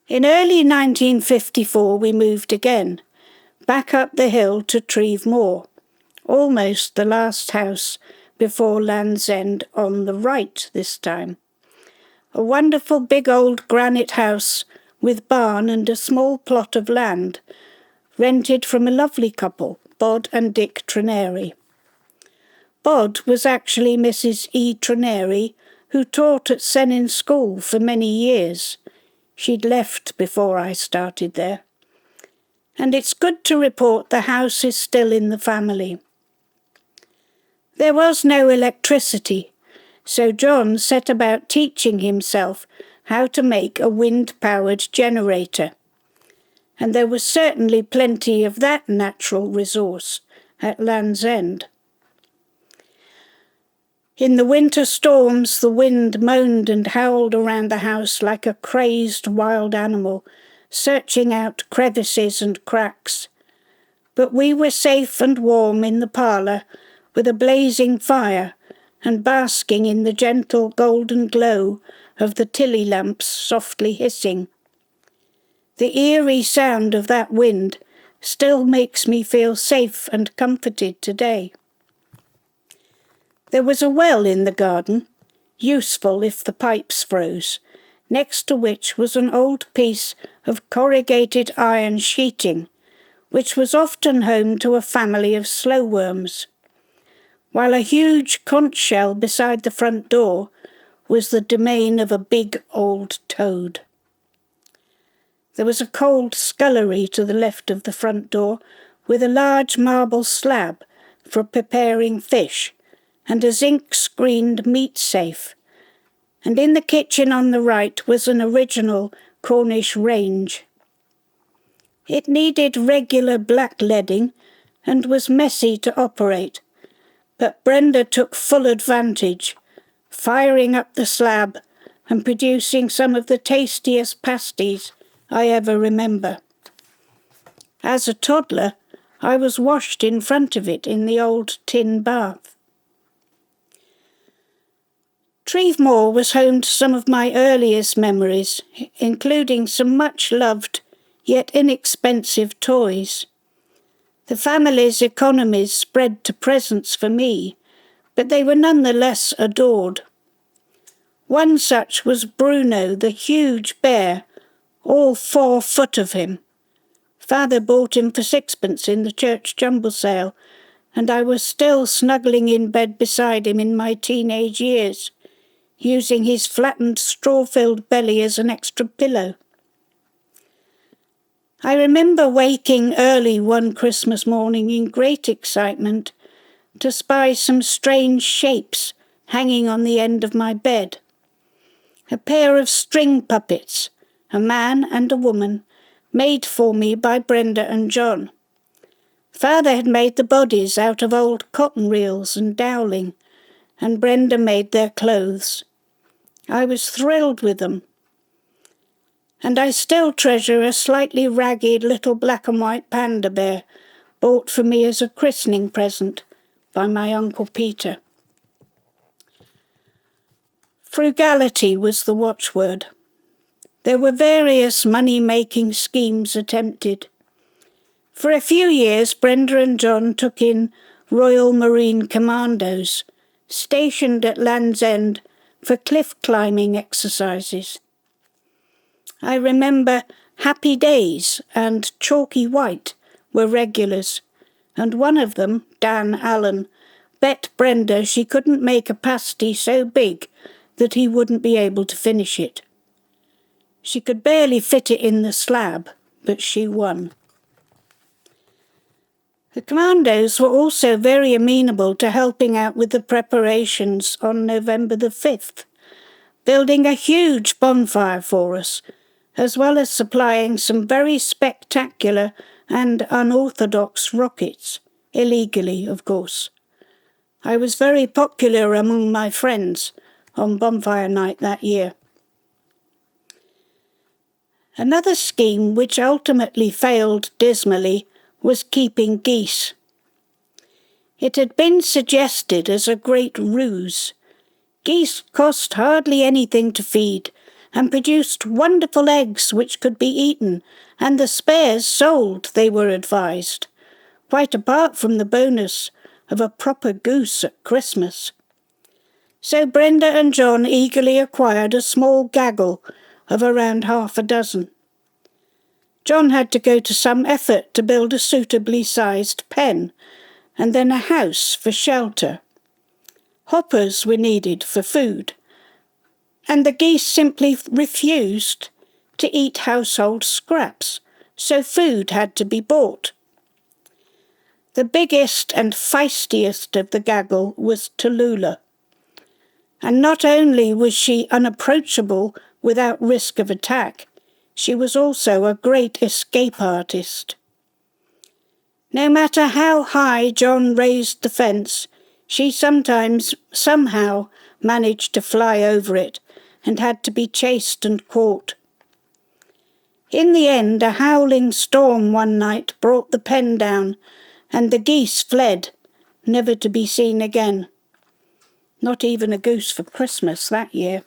In early 1954 we moved again, back up the hill to Treeve Moor, almost the last house before Land's End, on the right this time. A wonderful big old granite house with barn and a small plot of land, rented from a lovely couple, Bod and Dick Trenary. Bod was actually Mrs. E. Trenary, who taught at Sennin School for many years. She'd left before I started there. And it's good to report the house is still in the family. There was no electricity, so John set about teaching himself how to make a wind-powered generator. And there was certainly plenty of that natural resource at Land's End. In the winter storms, the wind moaned and howled around the house like a crazed wild animal, searching out crevices and cracks. But we were safe and warm in the parlour, with a blazing fire, and basking in the gentle golden glow of the tilly lamps softly hissing. The eerie sound of that wind still makes me feel safe and comforted today. There was a well in the garden, useful if the pipes froze, next to which was an old piece of corrugated iron sheeting, which was often home to a family of slowworms, while a huge conch shell beside the front door was the domain of a big old toad. There was a cold scullery to the left of the front door, with a large marble slab for preparing fish, and a zinc-screened meat safe, and in the kitchen on the right was an original Cornish range. It needed regular blackleading and was messy to operate, but Brenda took full advantage, firing up the slab and producing some of the tastiest pasties I ever remember. As a toddler, I was washed in front of it in the old tin bath. Treeve Moor was home to some of my earliest memories, including some much-loved yet inexpensive toys. The family's economies spread to presents for me, but they were none the less adored. One such was Bruno, the huge bear, all 4 foot of him. Father bought him for 6pence in the church jumble sale, and I was still snuggling in bed beside him in my teenage years, using his flattened straw-filled belly as an extra pillow. I remember waking early one Christmas morning in great excitement to spy some strange shapes hanging on the end of my bed. A pair of string puppets, a man and a woman, made for me by Brenda and John. Father had made the bodies out of old cotton reels and dowling, and Brenda made their clothes. I was thrilled with them. And I still treasure a slightly ragged little black and white panda bear bought for me as a christening present by my Uncle Peter. Frugality was the watchword. There were various money-making schemes attempted. For a few years, Brenda and John took in Royal Marine Commandos, stationed at Land's End for cliff-climbing exercises. I remember Happy Days and Chalky White were regulars, and one of them, Dan Allen, bet Brenda she couldn't make a pasty so big that he wouldn't be able to finish it. She could barely fit it in the slab, but she won. The commandos were also very amenable to helping out with the preparations on November the 5th, building a huge bonfire for us, as well as supplying some very spectacular and unorthodox rockets, illegally, of course. I was very popular among my friends on bonfire night that year. Another scheme which ultimately failed dismally was keeping geese. It had been suggested as a great ruse. Geese cost hardly anything to feed, and produced wonderful eggs which could be eaten, and the spares sold, they were advised, quite apart from the bonus of a proper goose at Christmas. So Brenda and John eagerly acquired a small gaggle of around half a dozen. John had to go to some effort to build a suitably sized pen, and then a house for shelter. Hoppers were needed for food, and the geese simply refused to eat household scraps, so food had to be bought. The biggest and feistiest of the gaggle was Tallulah, and not only was she unapproachable without risk of attack, she was also a great escape artist. No matter how high John raised the fence, she sometimes, somehow, managed to fly over it and had to be chased and caught. In the end, a howling storm one night brought the pen down, and the geese fled, never to be seen again. Not even a goose for Christmas that year.